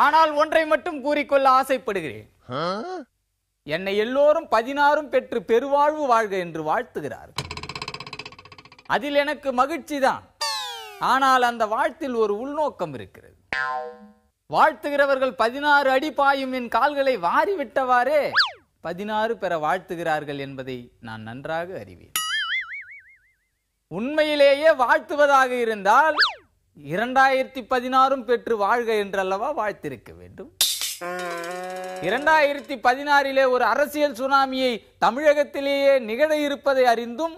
ஆனால் ஒன்றை மட்டும் கூறிக்கொள்ள ஆசைப்படுகிறேன். என்னை எல்லோரும் 16 பெற்று பெருவாழ்வு வாழ்க என்று வாழ்த்துகிறார். அதில் எனக்கு மகிழ்ச்சிதான். ஆனால் அந்த வாழ்த்தில் ஒரு உள்நோக்கம் இருக்கிறது. வாழ்த்துகிறவர்கள் 16 அடி பாயும் என் கால்களை வாரி விட்டவாறே 16 பெற வாழ்த்துகிறார்கள் என்பதை நான் நன்றாக அறிவேன். உண்மையிலேயே வாழ்த்துவதாக இருந்தால் 2016 பெற்று வாழ்க என்றல்லவா வாழ்த்திருக்க வேண்டும். 2016 ஒரு அரசியல் சுனாமியை தமிழகத்திலேயே நிகழ இருப்பதை அறிந்தும்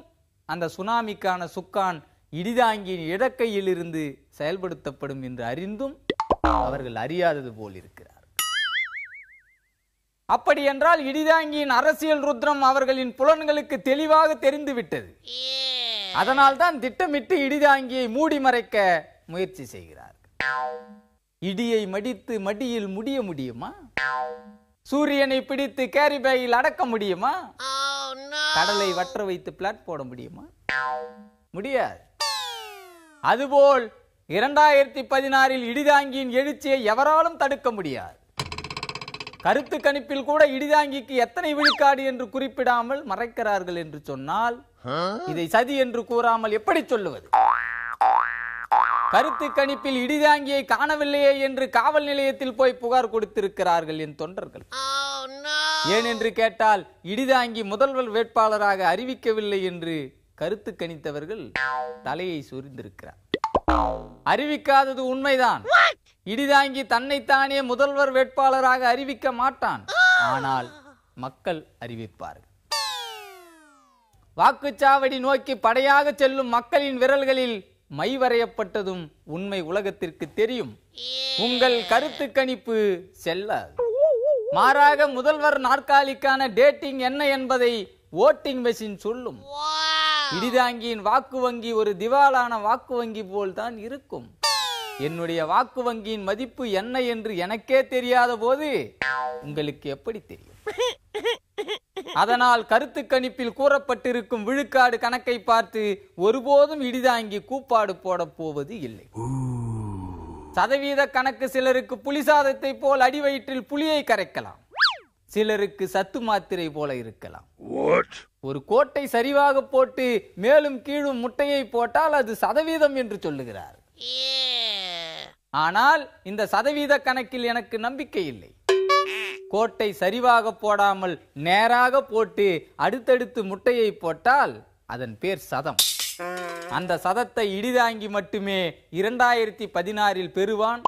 அந்த சுனாமிக்கான சுக்கான் இடிதாங்கியின் இடக்கையில் இருந்து செயல்படுத்தப்படும் என்று அறிந்தும் அவர்கள் அறியாதது போல் இருக்கிறார். அப்படி என்றால் இடிதாங்கியின் அரசியல் ருத்ரம் அவர்களின் புலன்களுக்கு தெளிவாக தெரிந்துவிட்டது. அதனால் தான் திட்டமிட்டு இடிதாங்கியை மூடி மறைக்க முயற்சி செய்கிறார்கள். இடியை மடித்து மடியில் முடிய முடியுமா? சூரியனை பிடித்து கேரி பேக்கில் அடக்க முடியுமா? கடலை வற்ற வைத்து பிளாட் போட முடியுமா? முடியாது. அதுபோல் 2016 இடிதாங்கியின் எழுச்சியை எவராலும் தடுக்க முடியாது. கருத்து கணிப்பில் கூட இடிதாங்கிக்கு எத்தனை விழுக்காடு என்று குறிப்பிடாமல் மறைக்கிறார்கள் என்று சொன்னால் இதை சதி என்று கூறாமல் எப்படி சொல்லுவது? கருத்து கணிப்பில் இடிதாங்கியை காணவில்லையே என்று காவல் நிலையத்தில் போய் புகார் கொடுத்திருக்கிறார்கள் என் தொண்டர்கள். ஏன் என்று கேட்டால் இடிதாங்கி முதல்வர் வேட்பாளராக அறிவிக்கவில்லை என்று கருத்து கணித்தவர்கள் தலையை சொரிந்திருக்கிறார். அறிவிக்காதது உண்மைதான். இடிதாங்கி தன்னைத்தானே முதல்வர் வேட்பாளராக அறிவிக்க மாட்டான். ஆனால் மக்கள் அறிவிப்பார்கள். வாக்குச்சாவடி நோக்கி படையாக செல்லும் மக்களின் விரல்களில் மை வரையப்பட்டதும் உண்மை உலகத்திற்கு தெரியும். உங்கள் கருத்து கணிப்பு செல்லாது. மாறாக முதல்வர் நாற்காலிக்கான டேட்டிங் என்ன என்பதை ஓட்டிங் மெஷின் சொல்லும். இடிதாங்கியின் வாக்கு வங்கி ஒரு திவாலான வாக்கு வங்கி போல் தான் இருக்கும். என்னுடைய வாக்கு வங்கியின் மதிப்பு என்ன என்று எனக்கே தெரியாத போது உங்களுக்கு எப்படி தெரியும்? அதனால் கருத்து கணிப்பில் கூறப்பட்டிருக்கும் விழுக்காடு கணக்கை பார்த்து ஒருபோதும் இடிதாங்கி கூப்பாடு போட போவது இல்லை. சதவீத கணக்கு சிலருக்கு புலிசாதத்தை போல் அடிவயிற்றில் புலியை கரைக்கலாம். சிலருக்கு சத்து மாத்திரை போல இருக்கலாம். ஒரு கோட்டை சரிவாக போட்டு மேலும் கீழும் முட்டையை போட்டால் அது சதவீதம் என்று சொல்லுகிறார். ஆனால் இந்த சதவீத கணக்கில் எனக்கு நம்பிக்கை இல்லை. கோட்டை சரிவாக போடாமல் நேராக போட்டு அடுத்தடுத்து முட்டையை போட்டால் அதன் பேர் சதம். அந்த சதத்தை இடிதாங்கி மட்டுமே 2016 பெறுவான்.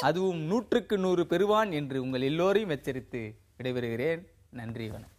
அதுவும் 100க்கு 100 பெறுவான் என்று உங்கள் எல்லோரையும் எச்சரித்து விடைபெறுகிறேன். நன்றி, வணக்கம்.